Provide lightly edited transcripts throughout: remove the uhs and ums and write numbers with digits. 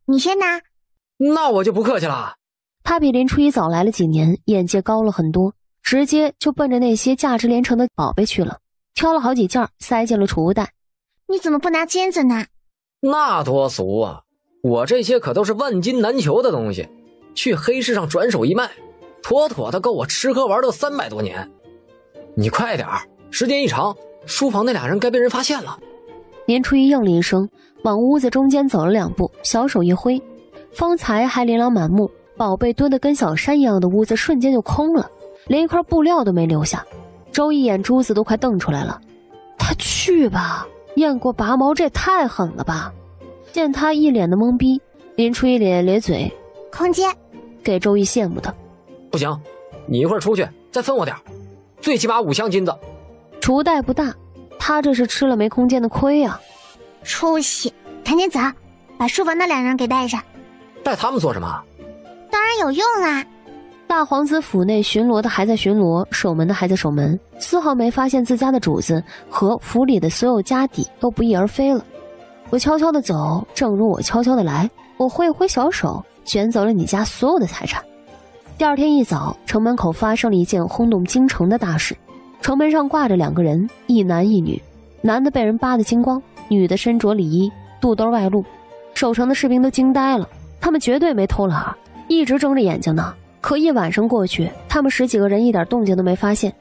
你先拿。那我就不客气了。他比林初一早来了几年，眼界高了很多，直接就奔着那些价值连城的宝贝去了，挑了好几件塞进了储物袋。你怎么不拿金子呢？那多俗啊！我这些可都是万金难求的东西，去黑市上转手一卖，妥妥的够我吃喝玩乐300多年。你快点儿，时间一长，书房那俩人该被人发现了。林初一应了一声，往屋子中间走了2步，小手一挥，方才还琳琅满目宝贝堆得跟小山一样的屋子瞬间就空了，连一块布料都没留下。周一眼珠子都快瞪出来了。他去吧，验过拔毛，这也太狠了吧！见他一脸的懵逼，林初一咧咧嘴，空间给周一羡慕的。不行，你一会儿出去再分我点，最起码5箱金子。储物袋不大，他这是吃了没空间的亏啊！出息，赶紧走，把书房那两人给带上。带他们做什么？当然有用啦。大皇子府内巡逻的还在巡逻，守门的还在守门，丝毫没发现自家的主子和府里的所有家底都不翼而飞了。我悄悄地走，正如我悄悄地来，我挥挥小手，卷走了你家所有的财产。第二天一早，城门口发生了一件轰动京城的大事。城门上挂着2个人，一男一女，男的被人扒得精光，女的身着礼衣，肚兜外露。守城的士兵都惊呆了，他们绝对没偷懒，一直睁着眼睛呢。可一晚上过去，他们10几个人一点动静都没发现，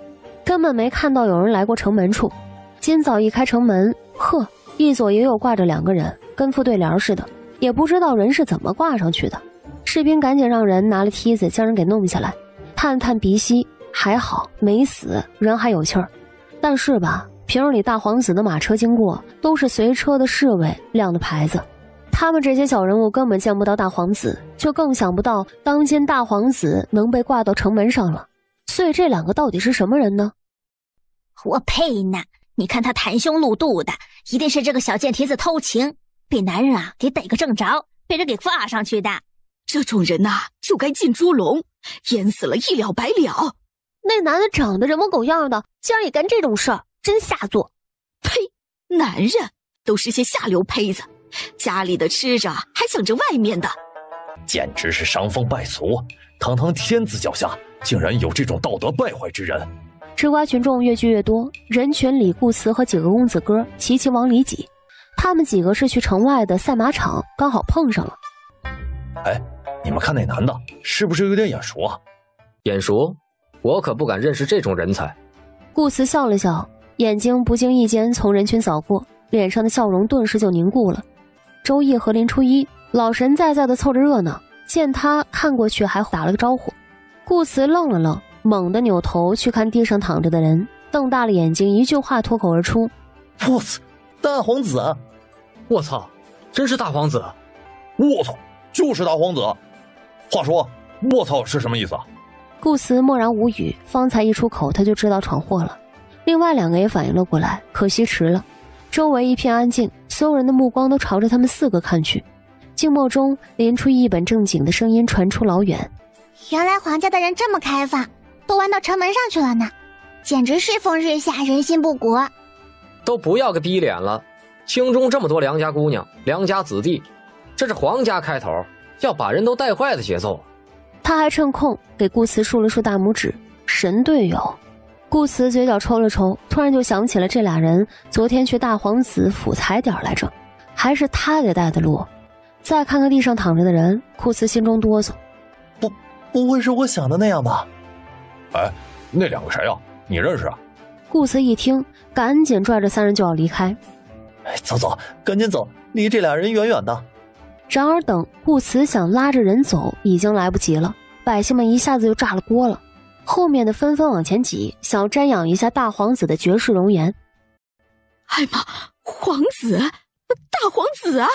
根本没看到有人来过城门处。今早一开城门，呵，一左一右挂着2个人，跟副对联似的，也不知道人是怎么挂上去的。士兵赶紧让人拿了梯子将人给弄下来，探探鼻息，还好没死，人还有气儿。但是吧，平日里大皇子的马车经过，都是随车的侍卫亮的牌子，他们这些小人物根本见不到大皇子，就更想不到当今大皇子能被挂到城门上了。所以这2个到底是什么人呢？我呸呢！你看他袒胸露肚的，一定是这个小贱蹄子偷情，被男人啊给逮个正着，被人给挂上去的。这种人呐，就该进猪笼，淹死了一了百了。那男的长得人模狗样的，竟然也干这种事儿，真下作！呸！男人都是些下流胚子，家里的吃着还想着外面的，简直是伤风败俗！堂堂天子脚下，竟然有这种道德败坏之人！吃瓜群众越聚越多，人群里顾慈和几个公子哥齐齐往里挤。他们几个是去城外的赛马场，刚好碰上了。哎，你们看那男的是不是有点眼熟啊？眼熟？我可不敢认识这种人才。顾慈笑了笑，眼睛不经意间从人群扫过，脸上的笑容顿时就凝固了。周易和林初一老神在在的凑着热闹，见他看过去还打了个招呼。顾慈愣了愣，猛地扭头去看地上躺着的人，瞪大了眼睛，一句话脱口而出：我操，大皇子！我操，真是大皇子！我操，就是大皇子！话说我操是什么意思啊？顾慈默然无语，方才一出口他就知道闯祸了。另外2个也反应了过来，可惜迟了。周围一片安静，所有人的目光都朝着他们4个看去。静默中，林初一本正经的声音传出老远：原来皇家的人这么开放，都玩到城门上去了呢，简直世风日下，人心不古。都不要个逼脸了，京中这么多良家姑娘、良家子弟，这是皇家开头，要把人都带坏的节奏。他还趁空给顾慈竖了竖大拇指，神队友。顾慈嘴角抽了抽，突然就想起了这俩人昨天去大皇子府踩点来着，还是他给带的路。再看看地上躺着的人，顾慈心中哆嗦，不会是我想的那样吧？哎，那2个谁啊？你认识啊？顾慈一听，赶紧拽着3人就要离开。哎，走走，赶紧走，离这俩人远远的。然而等顾慈想拉着人走，已经来不及了，百姓们一下子就炸了锅了，后面的纷纷往前挤，想要瞻仰一下大皇子的绝世容颜。哎妈，皇子，大皇子啊！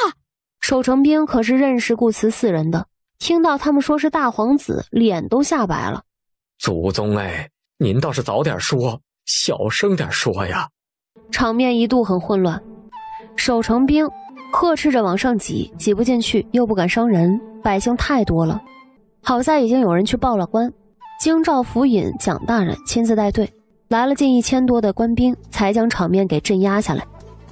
守城兵可是认识顾慈4人的，听到他们说是大皇子，脸都吓白了。祖宗哎，您倒是早点说，小声点说呀。场面一度很混乱，守城兵呵斥着往上挤，挤不进去又不敢伤人，百姓太多了。好在已经有人去报了官，京兆府尹蒋大人亲自带队，来了近1000多的官兵，才将场面给镇压下来。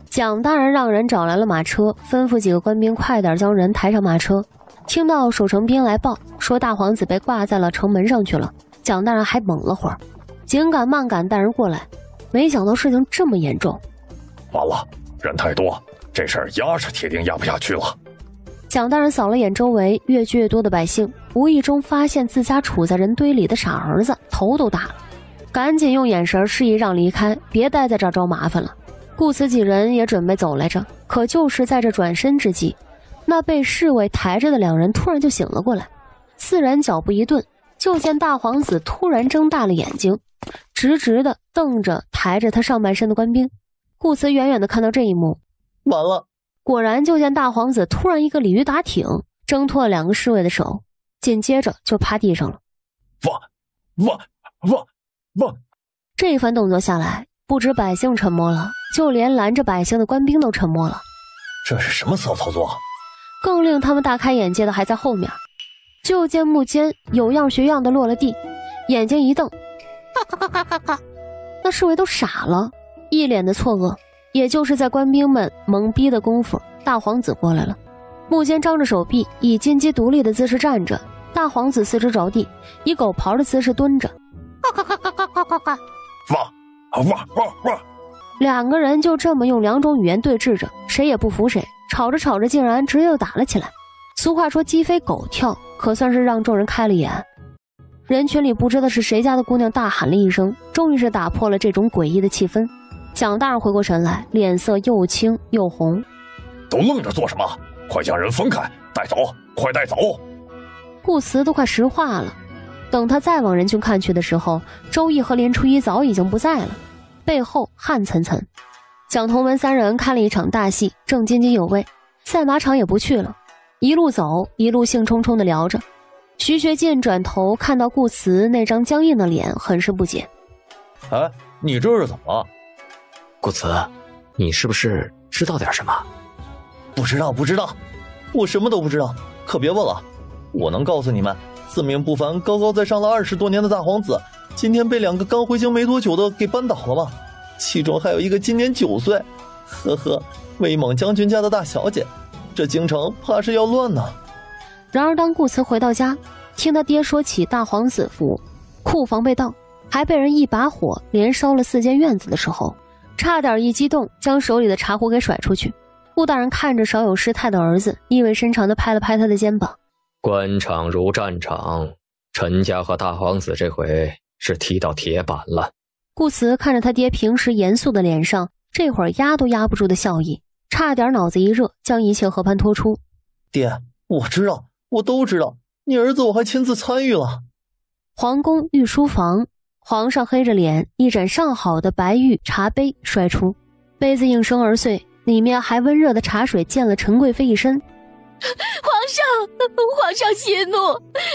蒋大人让人找来了马车，吩咐几个官兵快点将人抬上马车。听到守城兵来报说大皇子被挂在了城门上去了，蒋大人还懵了会儿，紧赶慢赶带人过来，没想到事情这么严重。完了，人太多，这事儿压是铁定压不下去了。蒋大人扫了眼周围越聚越多的百姓，无意中发现自家处在人堆里的傻儿子头都大了，赶紧用眼神示意让离开，别待在这儿招麻烦了。顾此几人也准备走来着，可就是在这转身之际，那被侍卫抬着的两人突然就醒了过来，四人脚步一顿，就见大皇子突然睁大了眼睛，直直的瞪着抬着他上半身的官兵。顾此远远的看到这一幕，完了！果然就见大皇子突然一个鲤鱼打挺，挣脱了两个侍卫的手，紧接着就趴地上了。汪！这一番动作下来，不止百姓沉默了，就连拦着百姓的官兵都沉默了。这是什么骚操作？更令他们大开眼界的还在后面，就见木间有样学样的落了地，眼睛一瞪，那侍卫都傻了，一脸的错愕。也就是在官兵们懵逼的功夫，大皇子过来了。木间张着手臂，以金鸡独立的姿势站着，大皇子四肢着地，以狗刨的姿势蹲着。两个人就这么用两种语言对峙着，谁也不服谁，吵着吵着竟然直接就打了起来。俗话说鸡飞狗跳，可算是让众人开了眼。人群里不知道是谁家的姑娘大喊了一声，终于是打破了这种诡异的气氛。蒋大人回过神来，脸色又青又红。都愣着做什么？快将人分开，带走，快带走！顾辞都快石化了。等他再往人群看去的时候，周易和连初一早已经不在了，背后汗涔涔。蒋同文三人看了一场大戏，正津津有味，赛马场也不去了，一路走一路兴冲冲地聊着。徐学进转头看到顾辞那张僵硬的脸，很是不解。哎，你这是怎么了？顾辞，你是不是知道点什么？不知道，我什么都不知道，可别问了。我能告诉你们，自命不凡、高高在上了20多年的大皇子，今天被2个刚回京没多久的给扳倒了吗？其中还有一个今年9岁，呵呵，威猛将军家的大小姐，这京城怕是要乱呢。然而当顾辞回到家，听他爹说起大皇子府库房被盗，还被人一把火连烧了4间院子的时候，差点一激动将手里的茶壶给甩出去。顾大人看着少有失态的儿子，意味深长地拍了拍他的肩膀。官场如战场，陈家和大皇子这回是踢到铁板了。顾辞看着他爹平时严肃的脸上这会儿压都压不住的笑意，差点脑子一热，将一切和盘托出。爹，我知道，我都知道，你儿子我还亲自参与了。皇宫御书房，皇上黑着脸，一盏上好的白玉茶杯摔出，杯子应声而碎，里面还温热的茶水溅了陈贵妃一身。皇上息怒，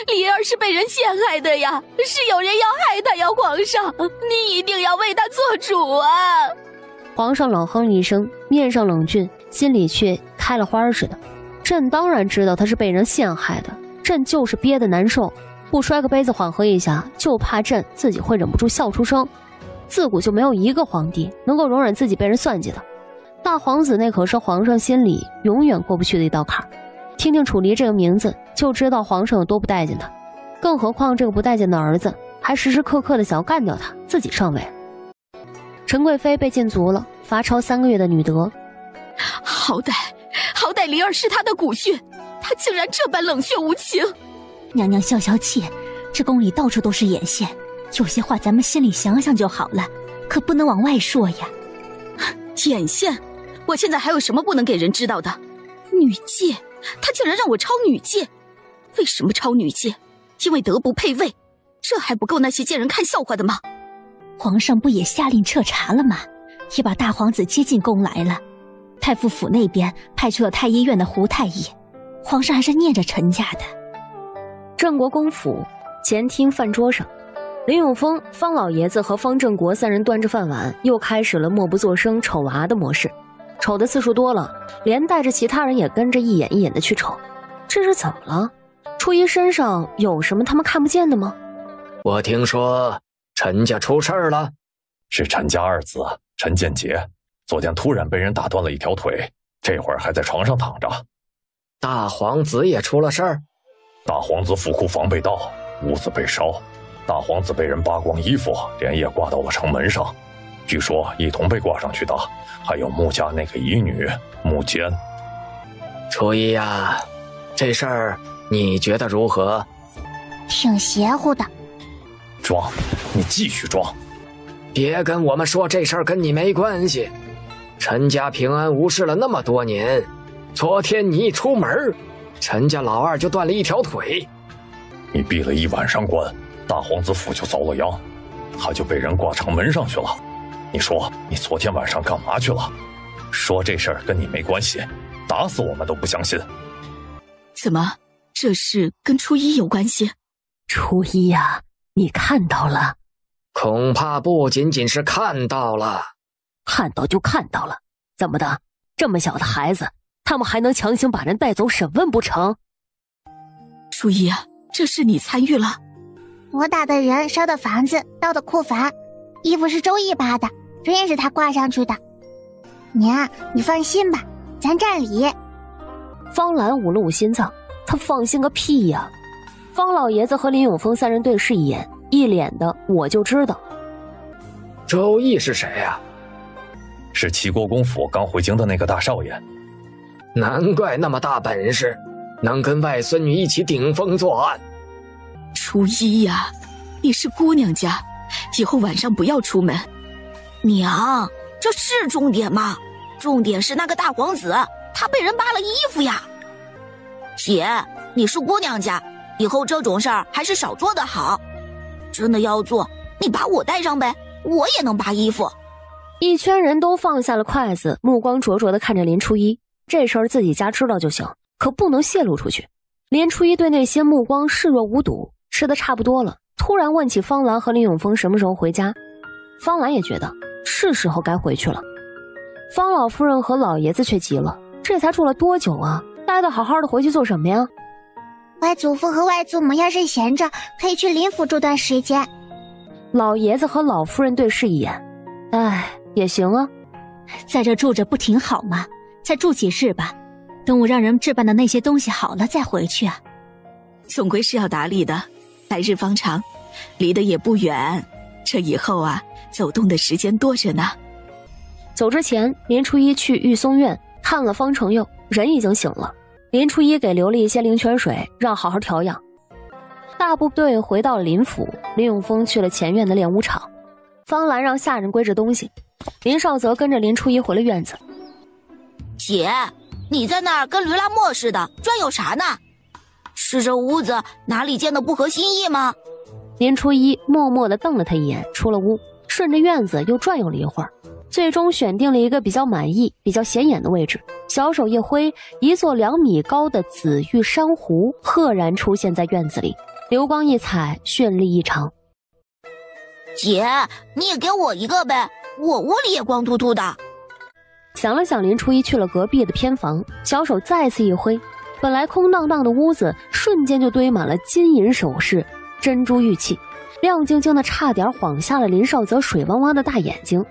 梨儿是被人陷害的呀，是有人要害她呀，皇上，你一定要为她做主啊！皇上冷哼一声，面上冷峻，心里却开了花似的。朕当然知道她是被人陷害的，朕就是憋得难受，不摔个杯子缓和一下，就怕朕自己会忍不住笑出声。自古就没有一个皇帝能够容忍自己被人算计的，大皇子那可是皇上心里永远过不去的一道坎儿。听听楚离这个名字，就知道皇上有多不待见他，更何况这个不待见的儿子还时时刻刻的想要干掉他，自己上位。陈贵妃被禁足了，罚抄3个月的女德。好歹梨儿是他的骨血，他竟然这般冷血无情。娘娘消气，这宫里到处都是眼线，有些话咱们心里想想就好了，可不能往外说呀。眼线？我现在还有什么不能给人知道的？女戒，他竟然让我抄女戒。为什么抄女戒？因为德不配位，这还不够那些贱人看笑话的吗？皇上不也下令彻查了吗？也把大皇子接进宫来了。太傅府那边派出了太医院的胡太医，皇上还是念着陈家的。郑国公府前厅饭桌上，林永峰、方老爷子和方正国3人端着饭碗，又开始了默不作声瞅娃的模式。瞅的次数多了，连带着其他人也跟着一眼一眼的去瞅。这是怎么了？初一身上有什么他们看不见的吗？我听说陈家出事儿了。是陈家二子陈建杰，昨天突然被人打断了一条腿，这会儿还在床上躺着。大皇子也出了事儿？大皇子府库房被盗，屋子被烧，大皇子被人扒光衣服，连夜挂到了城门上。据说一同被挂上去的还有穆家那个遗女穆坚。初一呀，这事儿你觉得如何？挺邪乎的。装，你继续装。别跟我们说这事儿跟你没关系。陈家平安无事了那么多年，昨天你一出门，陈家老二就断了一条腿。你闭了一晚上关，大皇子府就遭了殃，他就被人挂城门上去了。你说你昨天晚上干嘛去了？说这事儿跟你没关系，打死我们都不相信。怎么，这事跟初一有关系？初一呀，你看到了？恐怕不仅仅是看到了。看到就看到了，怎么的？这么小的孩子，他们还能强行把人带走审问不成？初一啊，这事你参与了？我打的人，烧的房子，盗的库房，衣服是周易扒的，真也是他挂上去的。娘，你放心吧，咱占理。方兰捂了捂心脏，他放心个屁呀！方老爷子和林永峰三人对视一眼，一脸的我就知道。周易是谁呀？是齐国公府刚回京的那个大少爷。难怪那么大本事，能跟外孙女一起顶风作案。初一呀，你是姑娘家，以后晚上不要出门。娘，这是重点吗？重点是那个大皇子，他被人扒了衣服呀。姐，你是姑娘家，以后这种事儿还是少做的好。真的要做，你把我带上呗，我也能扒衣服。一圈人都放下了筷子，目光灼灼地看着林初一。这事儿自己家知道就行，可不能泄露出去。林初一对那些目光视若无睹，吃得差不多了，突然问起方兰和林永峰什么时候回家。方兰也觉得是时候该回去了。方老夫人和老爷子却急了，这才住了多久啊？待得好好的回去做什么呀？外祖父和外祖母要是闲着，可以去林府住段时间。老爷子和老夫人对视一眼，哎，也行啊。在这住着不挺好吗？再住几日吧，等我让人置办的那些东西好了再回去啊。总归是要打理的，来日方长，离得也不远，这以后啊，走动的时间多着呢。走之前，林初一去玉松院看了方承佑，人已经醒了。林初一给留了一些灵泉水，让好好调养。大部队回到了林府，林永峰去了前院的练武场，方兰让下人归置东西，林少泽跟着林初一回了院子。姐，你在那儿跟驴拉磨似的，转悠啥呢？是这屋子哪里见得不合心意吗？林初一默默地瞪了他一眼，出了屋，顺着院子又转悠了一会儿，最终选定了一个比较满意、比较显眼的位置，小手一挥，一座2米高的紫玉珊瑚赫然出现在院子里，流光溢彩，绚丽异常。姐，你也给我一个呗，我屋里也光秃秃的。想了想，林初一去了隔壁的偏房，小手再次一挥，本来空荡荡的屋子瞬间就堆满了金银首饰、珍珠玉器，亮晶晶的差点晃瞎了林少泽水汪汪的大眼睛。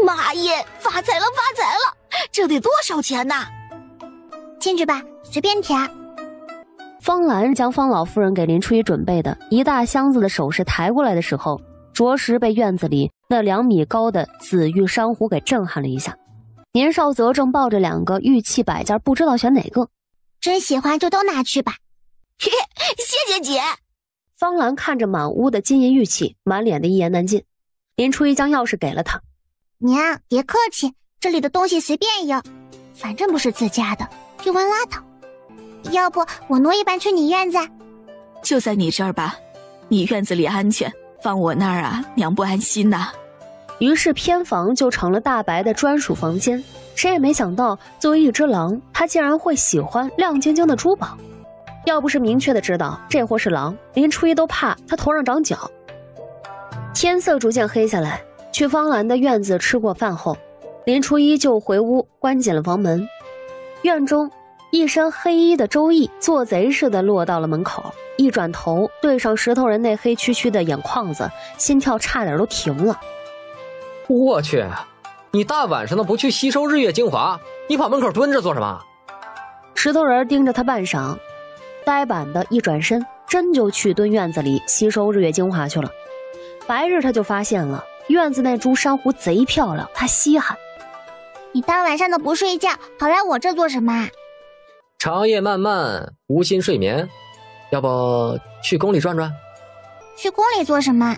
妈耶，发财了发财了，这得多少钱呐？进去吧，随便挑。方兰将方老夫人给林初一准备的一大箱子的首饰抬过来的时候，着实被院子里那2米高的紫玉珊瑚给震撼了一下。年少泽正抱着2个玉器摆件，不知道选哪个。真喜欢就都拿去吧。嘿嘿，谢谢姐。方兰看着满屋的金银玉器，满脸的一言难尽。林初一将钥匙给了他。娘，别客气，这里的东西随便用，反正不是自家的，用完拉倒。要不我挪一半去你院子？就在你这儿吧，你院子里安全，放我那儿啊，娘不安心呐。于是偏房就成了大白的专属房间。谁也没想到，作为一只狼，他竟然会喜欢亮晶晶的珠宝。要不是明确的知道这货是狼，林初一都怕他头上长角。天色逐渐黑下来，去方兰的院子吃过饭后，林初一就回屋关紧了房门。院中一身黑衣的周易做贼似的落到了门口，一转头对上石头人那黑黢黢的眼眶子，心跳差点都停了。我去，你大晚上的不去吸收日月精华，你跑门口蹲着做什么？石头人盯着他半晌，呆板的一转身，真就去蹲院子里吸收日月精华去了。白日他就发现了院子那株珊瑚贼漂亮，他稀罕。你大晚上的不睡觉，跑来我这做什么？长夜漫漫，无心睡眠，要不去宫里转转？去宫里做什么？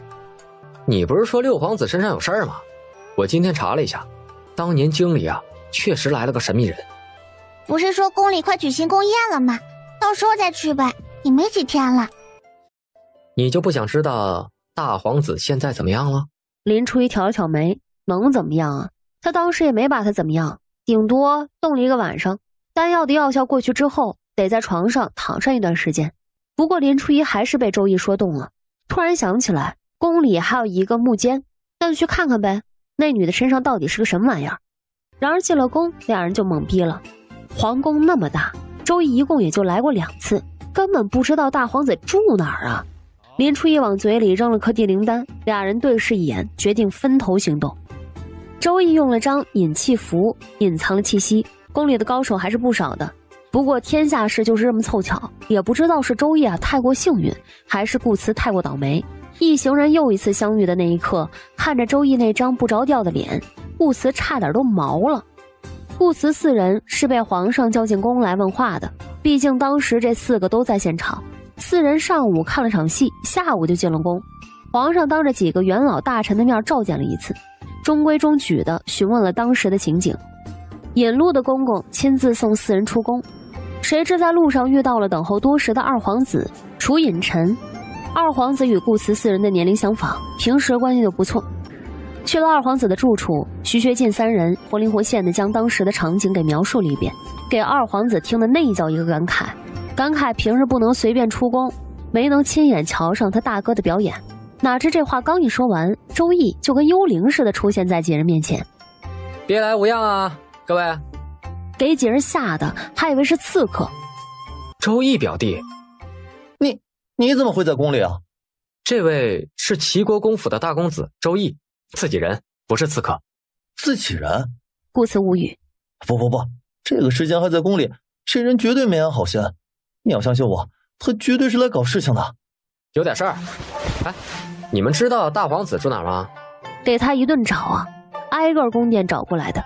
你不是说六皇子身上有事儿吗？我今天查了一下，当年京里啊，确实来了个神秘人。不是说宫里快举行宫宴了吗？到时候再去吧，也没几天了。你就不想知道大皇子现在怎么样了？林初一挑了挑眉，能怎么样啊？他当时也没把他怎么样，顶多冻了一个晚上，丹药的药效过去之后，得在床上躺上一段时间。不过林初一还是被周易说动了，突然想起来宫里还有一个木监，那就去看看呗，那女的身上到底是个什么玩意儿。然而进了宫，两人就懵逼了。皇宫那么大，周易一共也就来过2次，根本不知道大皇子住哪儿啊。林初一往嘴里扔了颗地灵丹，俩人对视一眼，决定分头行动。周易用了张隐气符隐藏了气息，宫里的高手还是不少的。不过天下事就是这么凑巧，也不知道是周易太过幸运，还是顾慈太过倒霉。一行人又一次相遇的那一刻，看着周易那张不着调的脸，顾慈差点都毛了。顾慈4人是被皇上叫进宫来问话的，毕竟当时这4个都在现场。4人上午看了场戏，下午就进了宫。皇上当着几个元老大臣的面召见了一次，中规中矩地询问了当时的情景。引路的公公亲自送4人出宫，谁知在路上遇到了等候多时的二皇子楚隐臣。二皇子与顾慈4人的年龄相仿，平时关系就不错。去了二皇子的住处，徐学进3人活灵活现地将当时的场景给描述了一遍，给二皇子听得那叫一个感慨。感慨平日不能随便出宫，没能亲眼瞧上他大哥的表演。哪知这话刚一说完，周易就跟幽灵似的出现在几人面前。别来无恙啊，各位！给几人吓得还以为是刺客。周易表弟，你怎么会在宫里啊？这位是齐国公府的大公子周易，自己人，不是刺客。自己人？顾慈无语。不，这个时间还在宫里，这人绝对没安好心。你要相信我，他绝对是来搞事情的。有点事儿。哎，你们知道大皇子住哪儿吗？给他一顿找啊，挨个宫殿找过来的。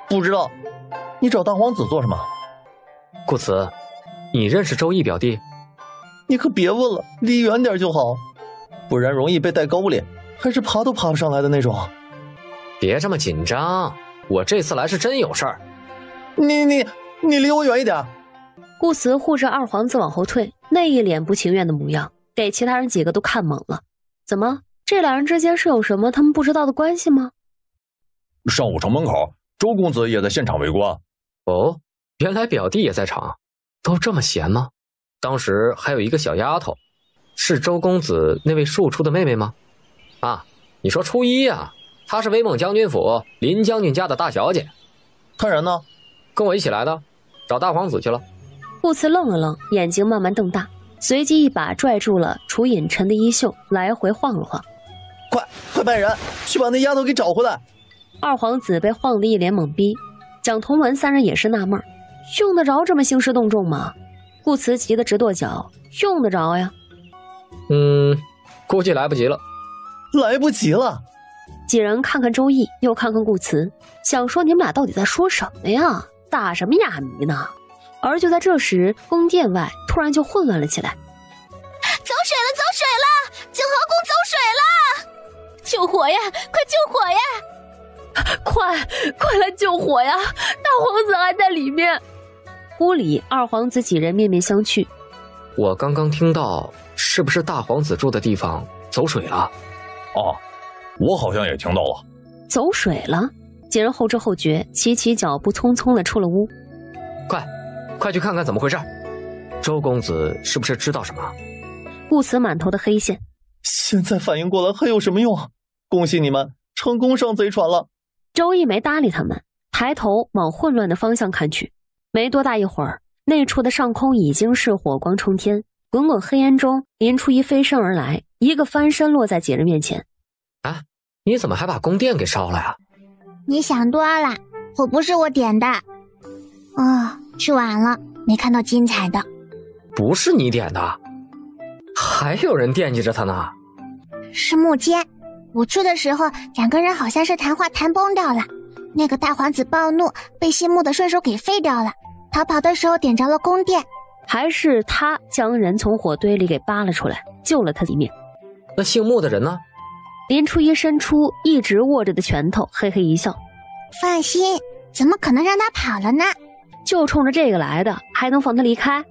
不知道。你找大皇子做什么？顾慈，你认识周易表弟？你可别问了，离远点就好，不然容易被带沟里，还是爬都爬不上来的那种。别这么紧张，我这次来是真有事儿。你离我远一点。顾慈护着二皇子往后退，那一脸不情愿的模样，给其他人几个都看懵了。怎么，这2人之间是有什么他们不知道的关系吗？上午城门口，周公子也在现场围观。哦，原来表弟也在场，都这么闲吗？当时还有一个小丫头，是周公子那位庶出的妹妹吗？啊，你说初一啊，她是威猛将军府林将军家的大小姐。他人呢？跟我一起来的，找大皇子去了。顾慈愣了愣，眼睛慢慢瞪大，随即一把拽住了楚隐臣的衣袖，来回晃了晃。快派人去把那丫头给找回来。二皇子被晃得一脸懵逼，蒋同文3人也是纳闷，用得着这么兴师动众吗？顾慈急得直跺脚，用得着呀。估计来不及了。来不及了。几人看看周易，又看看顾慈，想说你们俩到底在说什么呀？打什么哑谜呢？而就在这时，宫殿外突然就混乱了起来。走水了！景和宫走水了！救火呀！快救火呀！快来救火呀！大皇子还在里面。屋里二皇子几人面面相觑。我刚刚听到，是不是大皇子住的地方走水了？啊，我好像也听到了。走水了？几人后知后觉，齐脚步匆匆地出了屋。快去看看怎么回事。周公子是不是知道什么？顾慈满头的黑线。现在反应过来还有什么用？恭喜你们成功上贼船了。周易没搭理他们，抬头往混乱的方向看去。没多大一会儿，那处的上空已经是火光冲天，滚滚黑烟中，林初一飞身而来，一个翻身落在几人面前。你怎么还把宫殿给烧了呀？你想多了，火不是我点的。吃完了，没看到精彩的。不是你点的，还有人惦记着他呢。是木间，我去的时候两个人好像是谈话谈崩掉了，那个大皇子暴怒，被姓木的顺手给废掉了，逃跑的时候点着了宫殿。还是他将人从火堆里给扒了出来，救了他一命。那姓木的人呢？林初一伸出一直握着的拳头，嘿嘿一笑。放心，怎么可能让他跑了呢？就冲着这个来的，还能放他离开？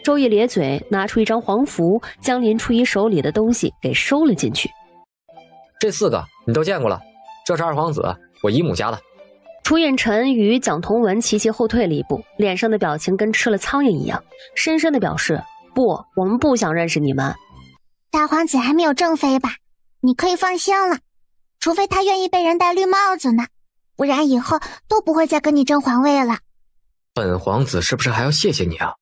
周易咧嘴，拿出一张黄符，将林初一手里的东西给收了进去。这4个你都见过了，这是二皇子，我姨母家的。楚隐臣与蒋同文齐齐后退了一步，脸上的表情跟吃了苍蝇一样，深深的表示不，我们不想认识你们。大皇子还没有正妃吧？你可以放心了，除非他愿意被人戴绿帽子呢，不然以后都不会再跟你争皇位了。本皇子是不是还要谢谢你啊？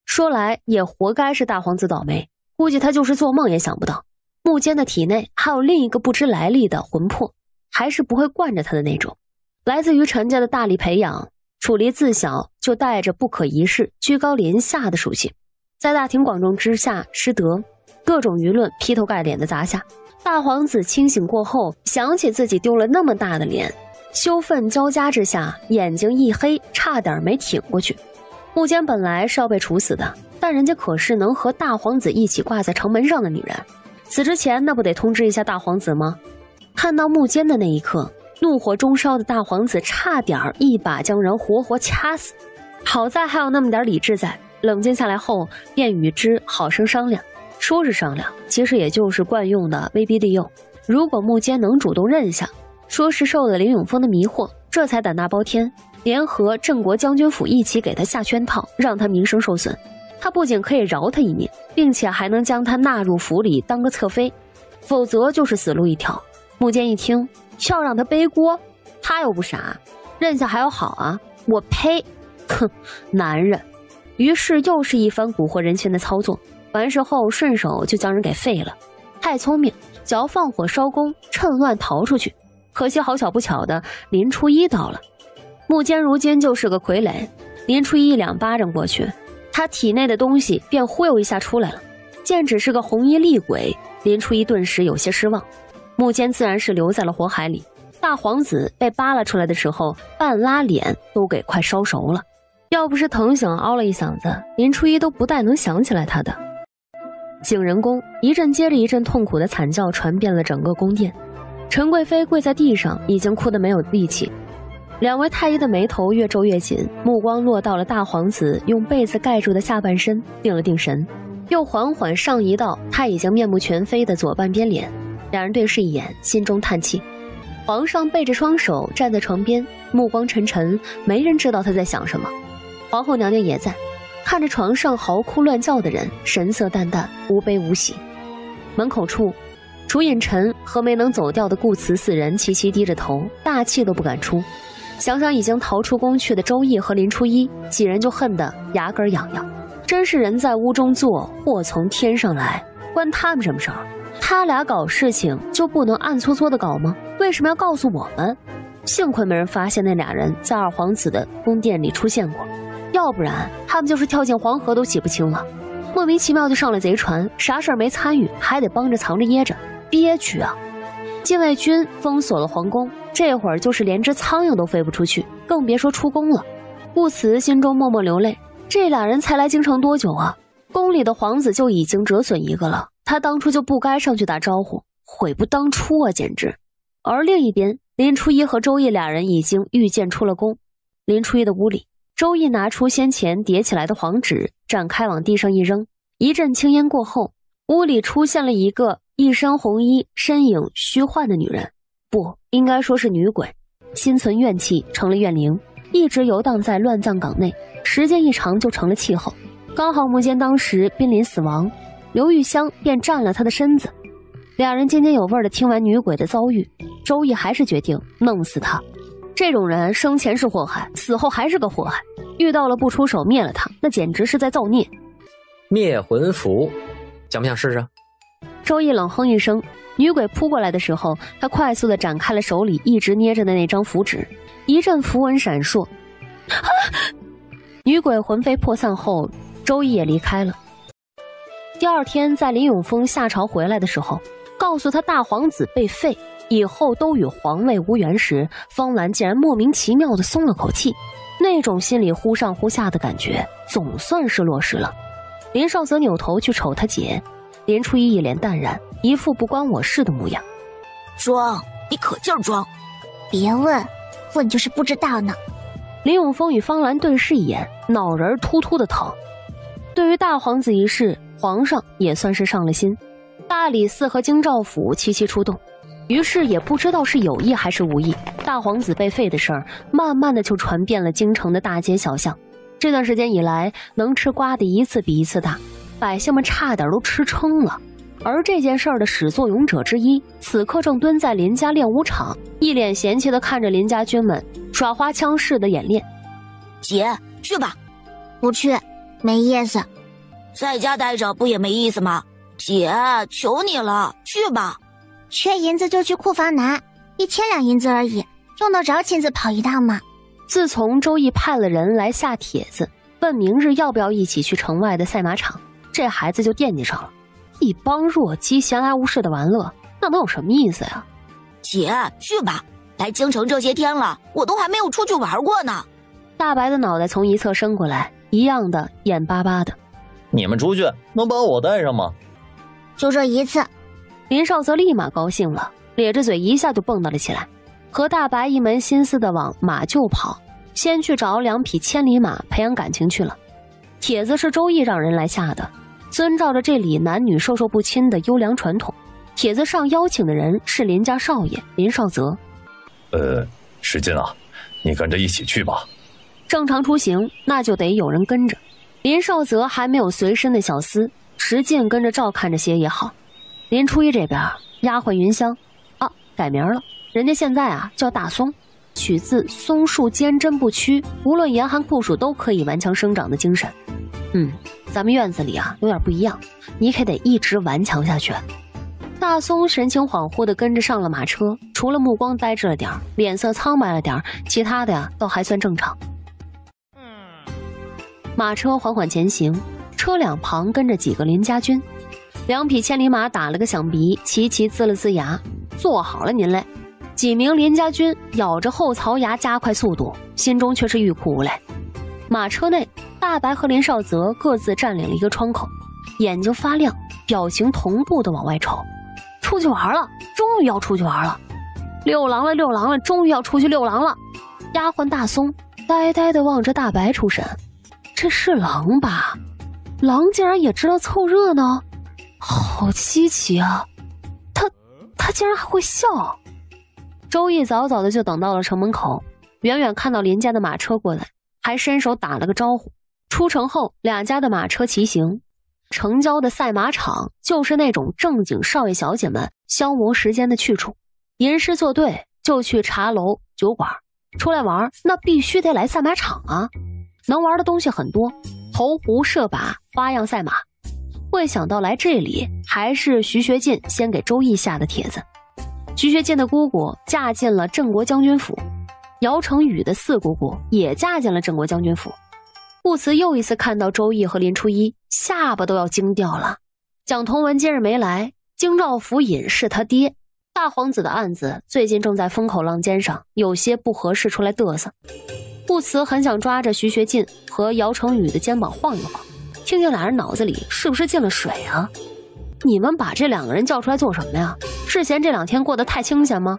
说来也活该是大皇子倒霉，估计他就是做梦也想不到，木间的体内还有另一个不知来历的魂魄，还是不会惯着他的那种。来自于陈家的大力培养，楚离自小就带着不可一世、居高临下的属性，在大庭广众之下失德，各种舆论劈头盖脸的砸下。大皇子清醒过后，想起自己丢了那么大的脸，羞愤交加之下，眼睛一黑，差点没挺过去。木间本来是要被处死的，但人家可是能和大皇子一起挂在城门上的女人，死之前那不得通知一下大皇子吗？看到木间的那一刻，怒火中烧的大皇子差点一把将人活活掐死，好在还有那么点理智在，冷静下来后便与之好生商量。说是商量，其实也就是惯用的威逼利诱。如果木间能主动认下，说是受了林永峰的迷惑，这才胆大包天，联合镇国将军府一起给他下圈套，让他名声受损。他不仅可以饶他一命，并且还能将他纳入府里当个侧妃，否则就是死路一条。木间一听，要让他背锅，他又不傻，认下还有好啊？我呸！哼，男人。于是又是一番蛊惑人心的操作，完事后顺手就将人给废了。太聪明，只要放火烧宫，趁乱逃出去。可惜好巧不巧的，林初一到了。木间如今就是个傀儡，林初一2巴掌过去，他体内的东西便忽悠一下出来了。见只是个红衣厉鬼，林初一顿时有些失望。木间自然是留在了火海里。大皇子被扒拉出来的时候，半拉脸都给快烧熟了。要不是藤醒嗷了一嗓子，林初一都不带能想起来他的。景仁宫一阵接着一阵痛苦的惨叫传遍了整个宫殿。陈贵妃跪在地上，已经哭得没有力气。2位太医的眉头越皱越紧，目光落到了大皇子用被子盖住的下半身，定了定神，又缓缓上移到他已经面目全非的左半边脸。两人对视一眼，心中叹气。皇上背着双手站在床边，目光沉沉，没人知道他在想什么。皇后娘娘也在，看着床上嚎哭乱叫的人，神色淡淡，无悲无喜。门口处，楚隐臣和没能走掉的顾慈4人齐齐低着头，大气都不敢出。想想已经逃出宫去的周易和林初一，几人就恨得牙根痒痒。真是人在屋中坐，祸从天上来，关他们什么事儿？他俩搞事情就不能暗搓搓的搞吗？为什么要告诉我们？幸亏没人发现那俩人在二皇子的宫殿里出现过，要不然他们就是跳进黄河都洗不清了。莫名其妙就上了贼船，啥事儿没参与，还得帮着藏着掖着，憋屈啊！禁卫军封锁了皇宫，这会儿就是连只苍蝇都飞不出去，更别说出宫了。顾慈心中默默流泪，这俩人才来京城多久啊？宫里的皇子就已经折损一个了，他当初就不该上去打招呼，悔不当初啊，简直！而另一边，林初一和周易俩人已经御剑出了宫。林初一的屋里，周易拿出先前叠起来的黄纸，展开往地上一扔，一阵青烟过后，屋里出现了一个一身红衣、身影虚幻的女人，不应该说是女鬼，心存怨气，成了怨灵，一直游荡在乱葬岗内，时间一长就成了气候。刚好木间当时濒临死亡，刘玉香便占了他的身子。俩人津津有味地听完女鬼的遭遇，周易还是决定弄死他。这种人生前是祸害，死后还是个祸害，遇到了不出手灭了他，那简直是在造孽。灭魂符，想不想试试？周易冷哼一声，女鬼扑过来的时候，他快速地展开了手里一直捏着的那张符纸，一阵符文闪烁。女鬼魂飞魄散后，周易也离开了。第二天，在林永峰下朝回来的时候，告诉他大皇子被废，以后都与皇位无缘时，方兰竟然莫名其妙地松了口气，那种心里忽上忽下的感觉总算是落实了。林少泽扭头去瞅他姐，林初一一脸淡然，一副不关我事的模样。装，你可劲儿装！别问，问就是不知道呢。林永峰与方兰对视一眼，脑仁突突的疼。对于大皇子一事，皇上也算是上了心。大理寺和京兆府齐齐出动，于是也不知道是有意还是无意，大皇子被废的事儿慢慢的就传遍了京城的大街小巷。这段时间以来，能吃瓜的一次比一次大，百姓们差点都吃撑了。而这件事儿的始作俑者之一，此刻正蹲在林家练武场，一脸嫌弃地看着林家军们耍花枪式的演练。姐，去吧。不去，没意思。在家待着不也没意思吗？姐，求你了，去吧。缺银子就去库房拿，1000两银子而已，用得着亲自跑一趟吗？自从周易派了人来下帖子，问明日要不要一起去城外的赛马场，这孩子就惦记上了。一帮弱鸡闲来无事的玩乐，那能有什么意思呀？姐，去吧。来京城这些天了，我都还没有出去玩过呢。大白的脑袋从一侧伸过来，一样的眼巴巴的。你们出去能把我带上吗？就这一次。林少则立马高兴了，咧着嘴一下就蹦跶了起来，和大白一门心思的往马厩跑，先去找2匹千里马培养感情去了。帖子是周易让人来下的，遵照着这里男女授受不亲的优良传统，帖子上邀请的人是林家少爷林少泽。石进啊，你跟着一起去吧。正常出行那就得有人跟着，林少泽还没有随身的小厮，石进跟着照看着些也好。林初一这边，丫鬟云香啊，改名了，人家现在啊叫大松，取自松树坚贞不屈，无论严寒酷暑都可以顽强生长的精神。咱们院子里啊有点不一样，你可得一直顽强下去。大松神情恍惚地跟着上了马车，除了目光呆滞了点，脸色苍白了点，其他的呀倒还算正常。马车缓缓前行，车两旁跟着几个林家军，2匹千里马打了个响鼻，齐齐呲了呲牙，坐好了您嘞。几名林家军咬着后槽牙加快速度，心中却是欲哭无泪。马车内，大白和林少泽各自占领了一个窗口，眼睛发亮，表情同步的往外瞅。出去玩了，终于要出去玩了！遛狼了，遛狼了，终于要出去遛狼了！丫鬟大松呆呆地望着大白出神，这是狼吧？狼竟然也知道凑热闹，好稀奇啊！他竟然还会笑。周易早早的就等到了城门口，远远看到林家的马车过来，还伸手打了个招呼。出城后，2家的马车齐行。城郊的赛马场就是那种正经少爷小姐们消磨时间的去处，吟诗作对就去茶楼酒馆，出来玩那必须得来赛马场啊！能玩的东西很多，投壶射靶花样赛马。未想到来这里还是徐学进先给周易下的帖子。徐学进的姑姑嫁进了镇国将军府，姚成宇的4姑姑也嫁进了镇国将军府。顾慈又一次看到周易和林初一，下巴都要惊掉了。蒋同文今日没来，京兆府尹是他爹。大皇子的案子最近正在风口浪尖上，有些不合适出来嘚瑟。顾慈很想抓着徐学进和姚成宇的肩膀晃一晃，听听俩人脑子里是不是进了水啊？你们把这2个人叫出来做什么呀？是嫌这2天过得太清闲吗？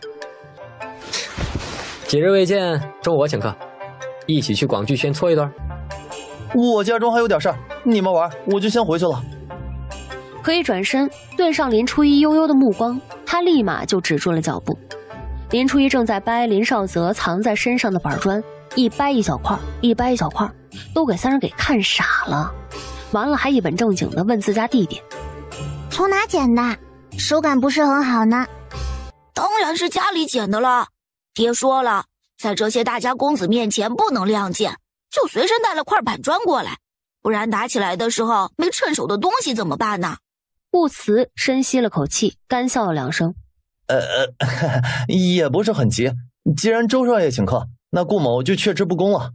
几日未见，周我请客，一起去广聚轩搓一顿。我家中还有点事儿，你们玩，我就先回去了。可以转身对上林初一悠悠的目光，他立马就止住了脚步。林初一正在掰林少泽藏在身上的板砖，一掰一小块，一掰一小块，都给3人给看傻了。完了还一本正经的问自家弟弟：“从哪捡的？手感不是很好呢。”当然是家里捡的了。爹说了，在这些大家公子面前不能亮剑，就随身带了块板砖过来，不然打起来的时候没趁手的东西怎么办呢？顾慈深吸了口气，干笑了2声。也不是很急。既然周少爷请客，那顾某就却之不恭了。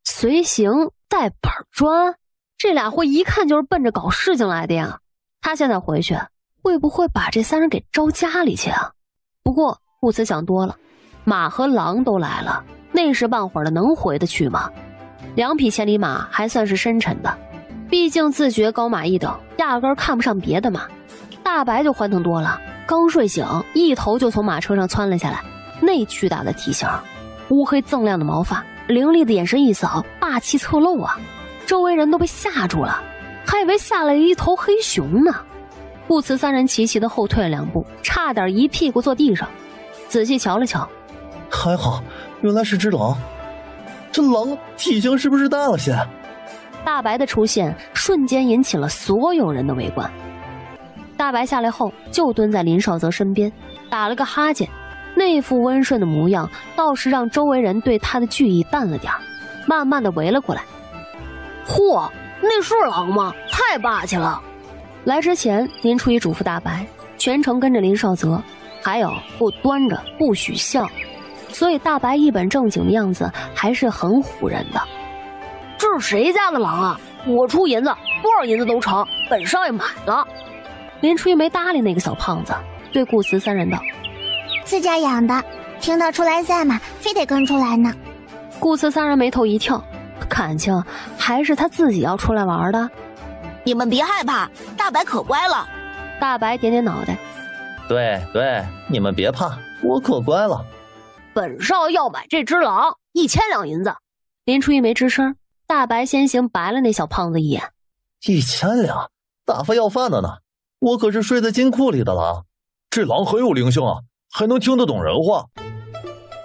随行带板砖，这俩货一看就是奔着搞事情来的呀。他现在回去，会不会把这3人给招家里去啊？不过顾慈想多了，马和狼都来了，那时半会儿的能回得去吗？2匹千里马还算是深沉的，毕竟自觉高马一等，压根看不上别的马。大白就欢腾多了，刚睡醒，一头就从马车上窜了下来。那巨大的体型，乌黑锃亮的毛发，凌厉的眼神一扫，霸气侧漏啊！周围人都被吓住了，还以为下来一头黑熊呢。顾慈3人齐齐的后退了2步，差点一屁股坐地上。仔细瞧了瞧，还好，原来是只狼。这狼体型是不是大了些？大白的出现瞬间引起了所有人的围观。大白下来后就蹲在林少泽身边，打了个哈欠，那副温顺的模样倒是让周围人对他的惧意淡了点，慢慢的围了过来。嚯，那是狼吗？太霸气了！来之前，林初一嘱咐大白全程跟着林少泽，还有不端着，不许笑。所以大白一本正经的样子还是很唬人的。这是谁家的狼啊？我出银子，多少银子都成，本少爷买了。林初一没搭理那个小胖子，对顾慈3人道：自家养的，听到出来赛马，非得跟出来呢。顾慈3人眉头一跳，感情还是他自己要出来玩的。你们别害怕，大白可乖了。大白点点脑袋，对，你们别怕，我可乖了。本少要买这只狼，1000两银子。林初一没吱声，大白先行白了那小胖子一眼。1000两，大发要饭的呢。我可是睡在金库里的狼，这狼很有灵性啊，还能听得懂人话。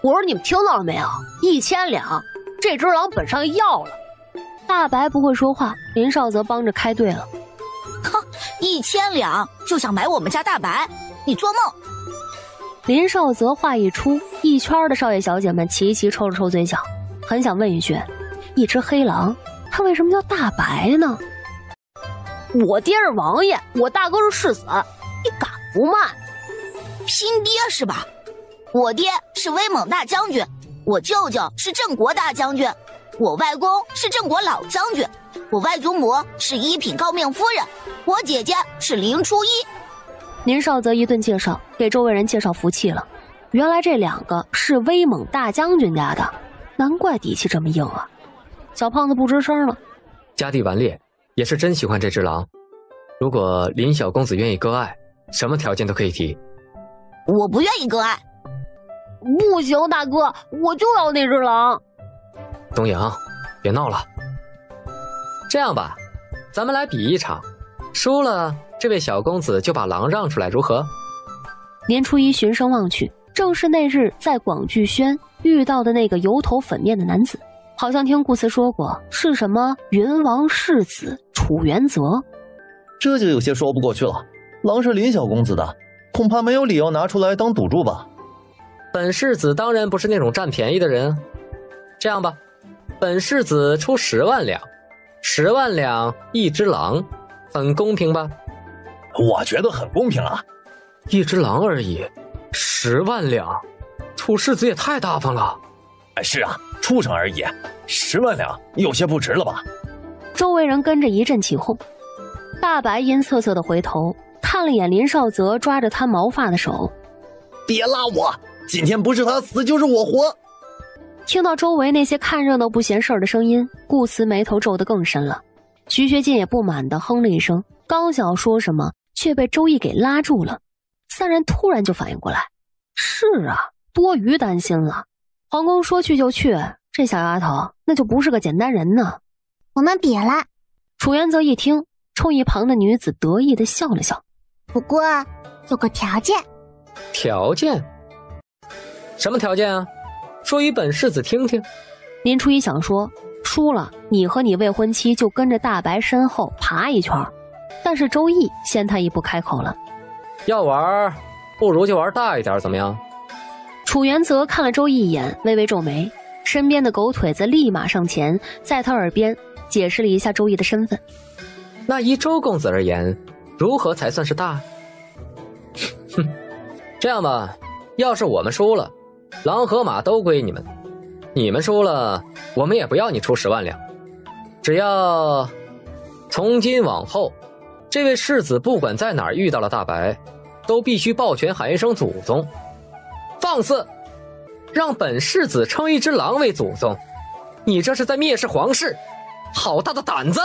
我说你们听到了没有？1000两，这只狼本少爷要了。大白不会说话，林少泽帮着开队了。哼，1000两就想买我们家大白，你做梦！林少泽话一出，一圈的少爷小姐们齐齐抽了抽嘴角，很想问一句：一只黑狼，它为什么叫大白呢？我爹是王爷，我大哥是世子，你敢不卖？拼爹是吧？我爹是威猛大将军，我舅舅是镇国大将军，我外公是镇国老将军，我外祖母是1品诰命夫人，我姐姐是林初一。林少泽一顿介绍，给周围人介绍服气了。原来这2个是威猛大将军家的，难怪底气这么硬啊！小胖子不吱声了。家弟顽劣，也是真喜欢这只狼。如果林小公子愿意割爱，什么条件都可以提。我不愿意割爱。不行，大哥，我就要那只狼。东阳，别闹了。这样吧，咱们来比一场，输了这位小公子就把狼让出来，如何？林初一循声望去，正是那日在广聚轩遇到的那个油头粉面的男子，好像听顾慈说过是什么云王世子楚元泽。这就有些说不过去了。狼是林小公子的，恐怕没有理由拿出来当赌注吧。本世子当然不是那种占便宜的人。这样吧，本世子出10万两，10万两一只狼，很公平吧？我觉得很公平啊。一只狼而已，10万两，楚世子也太大方了。是啊，畜生而已，10万两有些不值了吧？周围人跟着一阵起哄。大白阴恻恻地回头看了眼林少泽抓着他毛发的手，别拉我，今天不是他死就是我活。听到周围那些看热闹不嫌事儿的声音，顾慈眉头皱得更深了。徐学进也不满地哼了一声，刚想要说什么，却被周易给拉住了。3人突然就反应过来，是啊，多余担心了。皇宫说去就去，这小丫头那就不是个简单人呢。我们比了。楚元泽一听，冲一旁的女子得意地笑了笑。不过有个条件。条件？什么条件啊？说与本世子听听。林初一想说，输了你和你未婚妻就跟着大白身后爬一圈，但是周易先他一步开口了。要玩，不如就玩大一点，怎么样？楚元泽看了周易一眼，微微皱眉，身边的狗腿子立马上前，在他耳边解释了一下周易的身份。那依周公子而言，如何才算是大？哼，这样吧，要是我们输了，狼和马都归你们；你们输了，我们也不要你出10万两，只要从今往后，这位世子不管在哪儿遇到了大白，都必须抱拳喊一声祖宗。放肆！让本世子称一只狼为祖宗，你这是在蔑视皇室！好大的胆子！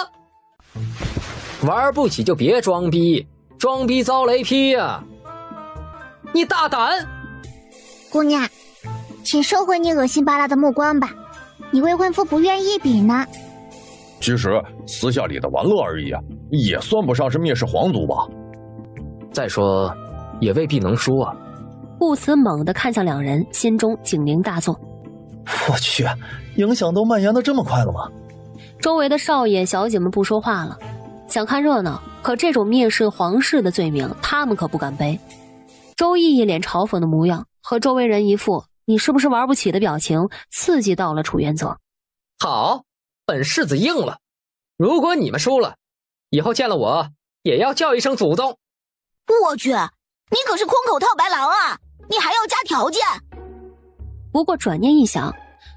玩不起就别装逼，装逼遭雷劈呀！你大胆！姑娘，请收回你恶心巴拉的目光吧，你未婚夫不愿意比呢。其实私下里的玩乐而已，也算不上是蔑视皇族吧。再说，也未必能输啊。顾慈猛地看向两人，心中警铃大作。我去，影响都蔓延得这么快了吗？周围的少爷小姐们不说话了，想看热闹，可这种蔑视皇室的罪名，他们可不敢背。周易一脸嘲讽的模样，和周围人一副你是不是玩不起的表情，刺激到了楚元泽。好，本世子应了。如果你们输了，以后见了我也要叫一声祖宗。我去，你可是空口套白狼啊，你还要加条件。不过转念一想，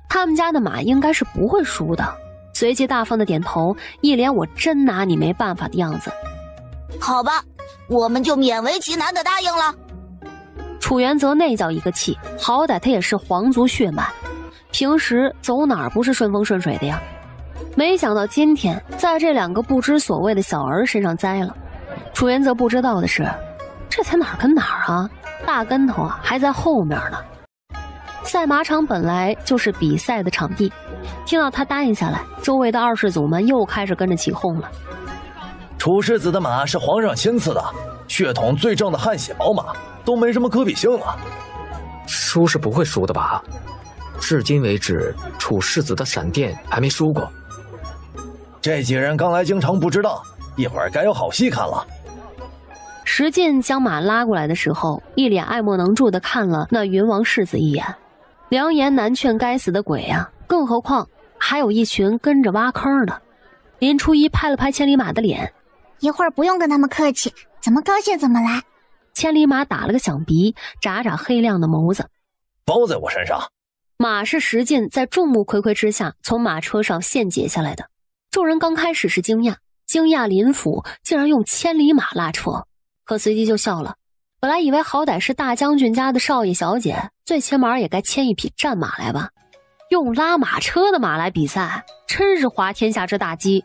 他们家的马应该是不会输的，随即大方的点头，一脸我真拿你没办法的样子。好吧，我们就勉为其难的答应了。楚元泽那叫一个气，好歹他也是皇族血脉，平时走哪儿不是顺风顺水的呀？没想到今天在这两个不知所谓的小儿身上栽了。楚元泽不知道的是，这才哪儿跟哪儿啊，大跟头啊还在后面呢。赛马场本来就是比赛的场地，听到他答应下来，周围的二世祖们又开始跟着起哄了。楚世子的马是皇上亲赐的，血统最正的汗血宝马，都没什么可比性了。输是不会输的吧？至今为止，楚世子的闪电还没输过。这几人刚来京城不知道，一会儿该有好戏看了。石进将马拉过来的时候，一脸爱莫能助地看了那云王世子一眼，良言难劝该死的鬼啊！更何况还有一群跟着挖坑的。林初一拍了拍千里马的脸，一会儿不用跟他们客气，怎么高兴怎么来。千里马打了个响鼻，眨眨黑亮的眸子，包在我身上。马是石进在众目睽睽之下从马车上现解下来的。众人刚开始是惊讶林府竟然用千里马拉车，可随即就笑了。本来以为好歹是大将军家的少爷小姐，最起码也该牵一匹战马来吧，用拉马车的马来比赛，真是滑天下之大稽。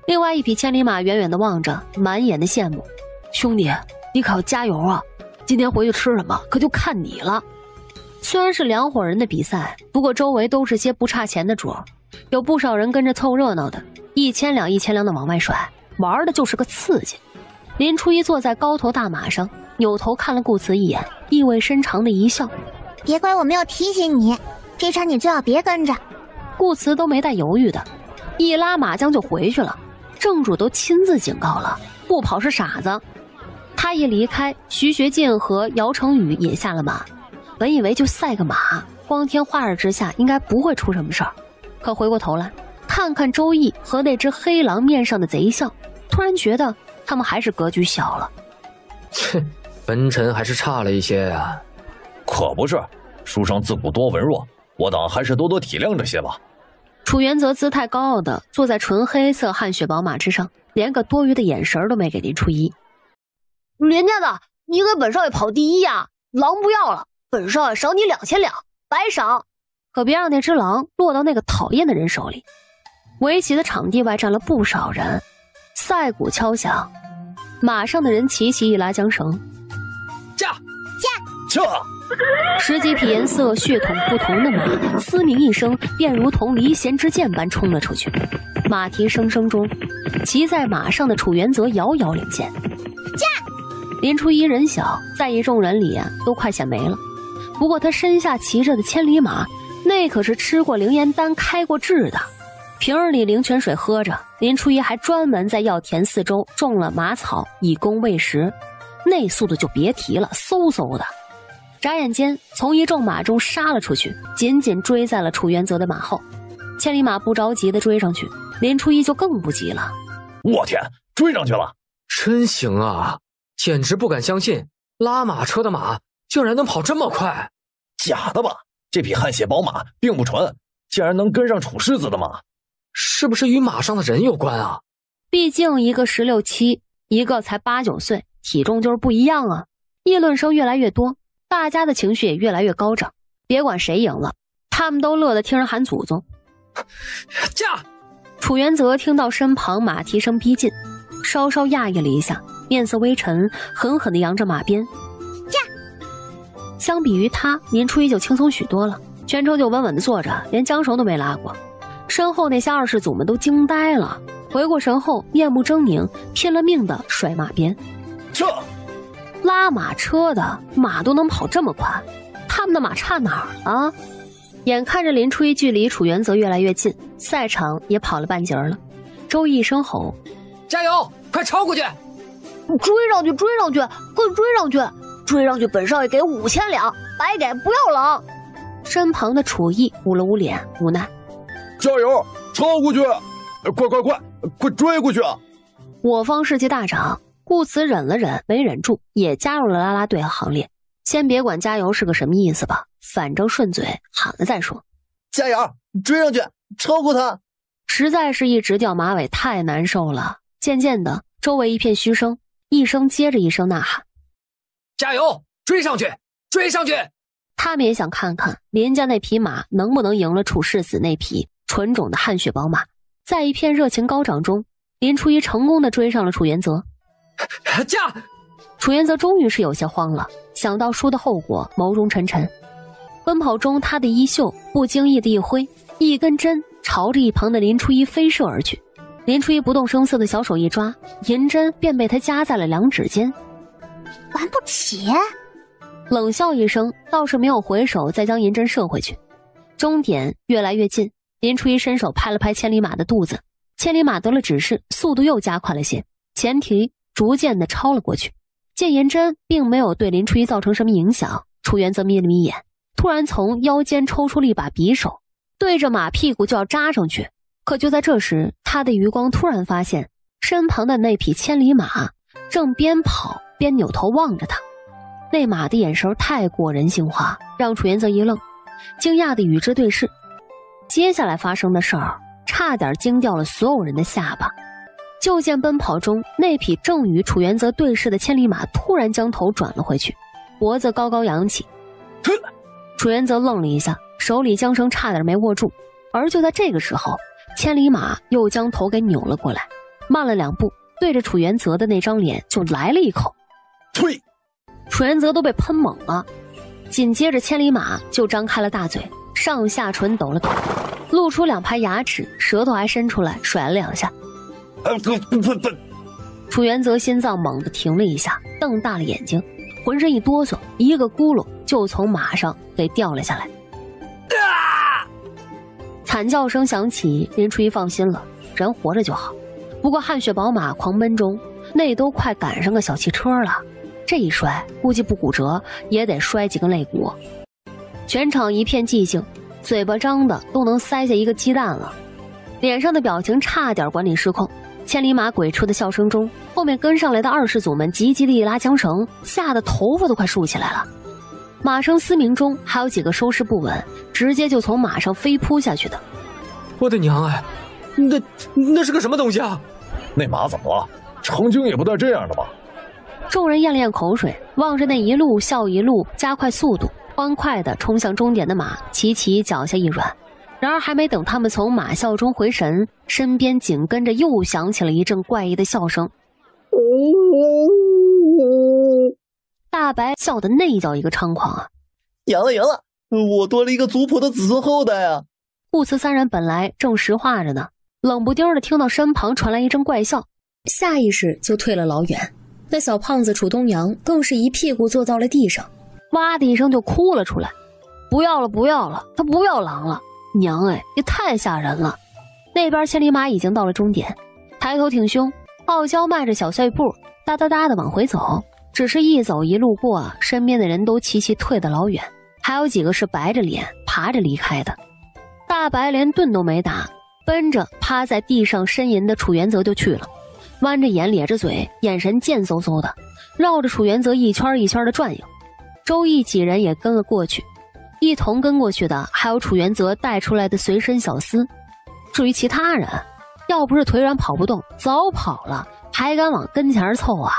另外一匹千里马远远地望着，满眼的羡慕。兄弟，你可要加油啊，今天回去吃什么可就看你了。虽然是两伙人的比赛，不过周围都是些不差钱的主儿，有不少人跟着凑热闹的，1000两1000两的往外甩，玩的就是个刺激。林初一坐在高头大马上，扭头看了顾慈一眼，意味深长的一笑。别怪我没有提醒你，这场你最好别跟着。顾慈都没带犹豫的，一拉马缰就回去了。正主都亲自警告了，不跑是傻子。他一离开，徐学进和姚成宇也下了马。本以为就赛个马，光天化日之下应该不会出什么事儿，可回过头来看看周易和那只黑狼面上的贼笑，突然觉得他们还是格局小了。切，文臣还是差了一些呀。可不是，书生自古多文弱，我等还是多多体谅这些吧。楚元泽姿态高傲的坐在纯黑色汗血宝马之上，连个多余的眼神都没给林初一。连家的，你给本少爷跑第一呀！狼不要了，本少爷赏你2000两，白赏。可别让那只狼落到那个讨厌的人手里。围棋的场地外站了不少人，赛鼓敲响，马上的人齐齐一拉缰绳，驾！十几匹颜色血统不同的马，嘶鸣一声，便如同离弦之箭般冲了出去。马蹄声声中，骑在马上的楚元泽遥遥领先。林初一人小，在一众人里都快显没了。不过他身下骑着的千里马，那可是吃过灵岩丹开过智的，瓶儿里灵泉水喝着。林初一还专门在药田四周种了马草以供喂食，那速度就别提了，嗖嗖的。眨眼间从一众马中杀了出去，紧紧追在了楚元泽的马后。千里马不着急地追上去，林初一就更不急了。我天，追上去了！真行啊，简直不敢相信，拉马车的马竟然能跑这么快。假的吧？这匹汗血宝马并不纯，竟然能跟上楚世子的马，是不是与马上的人有关啊？毕竟一个16、17，一个才8、9岁，体重就是不一样啊。议论声越来越多，大家的情绪也越来越高涨。别管谁赢了，他们都乐得听人喊祖宗。驾！楚元泽听到身旁马蹄声逼近，稍稍讶异了一下，面色微沉，狠狠地扬着马鞭。驾！相比于他，林初一就轻松许多了，全程就稳稳地坐着，连缰绳都没拉过。身后那些二世祖们都惊呆了，回过神后，面目狰狞，拼了命地甩马鞭。这拉马车的马都能跑这么快，他们的马差哪儿了？眼看着林初一距离楚元泽越来越近，赛场也跑了半截了。周毅声吼：“加油，快超过去！追上去，追上去，快追上去！追上去，本少爷给5000两，白给不要了。”身旁的楚毅捂了捂脸，无奈：“加油，超过去！快追过去啊！”我方士气大涨，顾慈忍了忍，没忍住，也加入了啦啦队行列。先别管加油是个什么意思吧，反正顺嘴喊了再说。加油，追上去，超过他！实在是一直掉马尾太难受了。渐渐的，周围一片嘘声，一声接着一声呐喊：“加油，追上去，追上去！”他们也想看看林家那匹马能不能赢了楚世子那匹纯种的汗血宝马。在一片热情高涨中，林初一成功的追上了楚元泽。驾！楚元泽终于是有些慌了，想到输的后果，眸容沉沉。奔跑中，他的衣袖不经意的一挥，一根针朝着一旁的林初一飞射而去。林初一不动声色的小手一抓，银针便被他夹在了两指间。玩不起！冷笑一声，倒是没有回手再将银针射回去。终点越来越近，林初一伸手拍了拍千里马的肚子，千里马得了指示，速度又加快了些，前蹄逐渐的超了过去。见银针并没有对林初一造成什么影响，楚元则眯了眯眼，突然从腰间抽出了一把匕首，对着马屁股就要扎上去。可就在这时，他的余光突然发现身旁的那匹千里马正边跑边扭头望着他。那马的眼神太过人性化，让楚元则一愣，惊讶地与之对视。接下来发生的事儿差点惊掉了所有人的下巴。就见奔跑中那匹正与楚元泽对视的千里马突然将头转了回去，脖子高高扬起。楚元泽愣了一下，手里缰绳差点没握住。而就在这个时候，千里马又将头给扭了过来，慢了2步，对着楚元泽的那张脸就来了一口。呸！楚元泽都被喷懵了，紧接着千里马就张开了大嘴，上下唇抖了抖，露出2排牙齿，舌头还伸出来甩了2下。楚元泽心脏猛地停了一下，瞪大了眼睛，浑身一哆嗦，一个咕噜就从马上给掉了下来。惨叫声响起，林初一放心了，人活着就好。不过汗血宝马狂奔中，那都快赶上个小汽车了，这一摔估计不骨折也得摔几根肋骨。全场一片寂静，嘴巴张的都能塞下一个鸡蛋了，脸上的表情差点管理失控。千里马鬼畜的笑声中，后面跟上来的二世祖们急急地一拉缰绳，吓得头发都快竖起来了。马声嘶鸣中，还有几个收拾不稳，直接就从马上飞扑下去的。我的娘哎，那是个什么东西啊？那马怎么了？成精也不带这样的吧？众人咽了咽口水，望着那一路笑一路加快速度，欢快地冲向终点的马，齐齐脚下一软。然而还没等他们从马笑中回神，身边紧跟着又响起了一阵怪异的笑声。大白笑得那叫一个猖狂啊！赢了，我多了一个族谱的子孙后代啊！顾慈3人本来正实话着呢，冷不丁的听到身旁传来一阵怪笑，下意识就退了老远。那小胖子楚东阳更是一屁股坐到了地上，哇的一声就哭了出来。不要了，他不要狼了，娘哎，也太吓人了。那边千里马已经到了终点，抬头挺胸，傲娇迈着小碎步，哒哒哒的往回走。只是一走一路过，身边的人都齐齐退得老远，还有几个是白着脸爬着离开的。大白连盾都没打，奔着趴在地上呻吟的楚元泽就去了。弯着眼咧着嘴，眼神贱嗖嗖的，绕着楚元泽一圈一圈的转悠。周毅几人也跟了过去，一同跟过去的还有楚元泽带出来的随身小厮。至于其他人，要不是腿软跑不动，早跑了，还敢往跟前凑啊？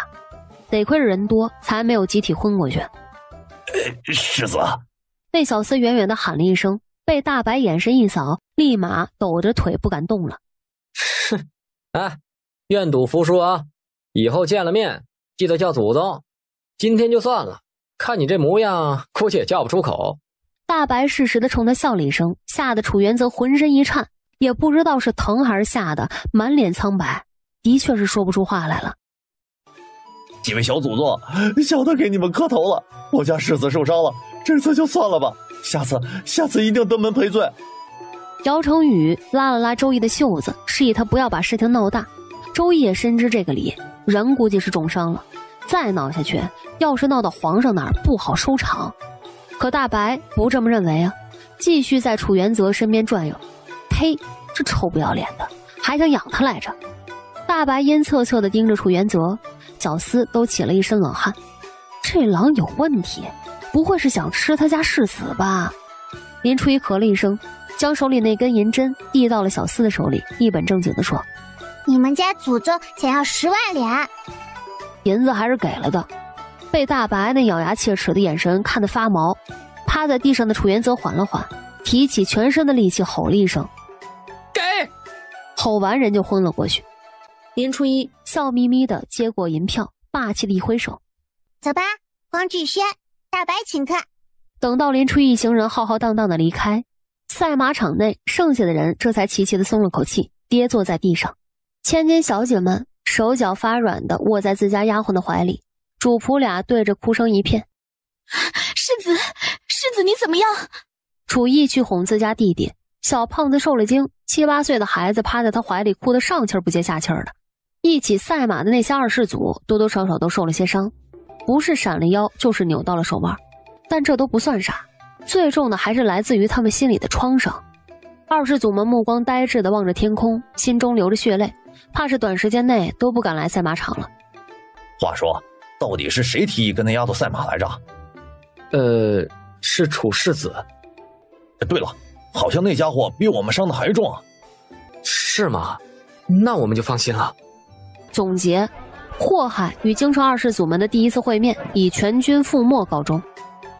得亏是人多，才没有集体昏过去。世子，那小厮远远地喊了一声，被大白眼神一扫，立马抖着腿不敢动了。哼，哎，愿赌服输啊！以后见了面记得叫祖宗。今天就算了，看你这模样，估计也叫不出口。大白适时地冲他笑了一声，吓得楚元泽浑身一颤，也不知道是疼还是吓得满脸苍白，的确是说不出话来了。几位小祖宗，小的给你们磕头了，我家世子受伤了，这次就算了吧，下次一定登门赔罪。姚成宇拉了拉周易的袖子，示意他不要把事情闹大。周易也深知这个理，人估计是重伤了，再闹下去，要是闹到皇上那儿不好收场。可大白不这么认为啊，继续在楚元泽身边转悠。呸，这臭不要脸的，还想养他来着。大白阴恻恻地盯着楚元泽，小厮都起了一身冷汗。这狼有问题，不会是想吃他家世子吧？林初一咳了一声，将手里那根银针递到了小厮的手里，一本正经地说：你们家祖宗想要10万两。银子还是给了的，被大白那咬牙切齿的眼神看得发毛。趴在地上的楚元泽缓了缓，提起全身的力气吼了一声：给！吼完人就昏了过去。林初一笑眯眯地接过银票，霸气地一挥手：走吧，黄芷轩，大白请客。等到林初一行人浩浩荡荡地离开，赛马场内剩下的人这才齐齐地松了口气，跌坐在地上。千金小姐们手脚发软地卧在自家丫鬟的怀里，主仆俩对着哭声一片。世子你怎么样？楚义去哄自家弟弟，小胖子受了惊，7、8岁的孩子趴在他怀里哭得上气儿不接下气儿的。一起赛马的那些二世祖多多少少都受了些伤，不是闪了腰就是扭到了手腕，但这都不算啥，最重的还是来自于他们心里的创伤。二世祖们目光呆滞地望着天空，心中流着血泪，怕是短时间内都不敢来赛马场了。话说，到底是谁提议跟那丫头赛马来着？是楚世子。对了，好像那家伙比我们伤的还重啊。是吗？那我们就放心了。总结，祸害与京城二世祖们的第一次会面以全军覆没告终。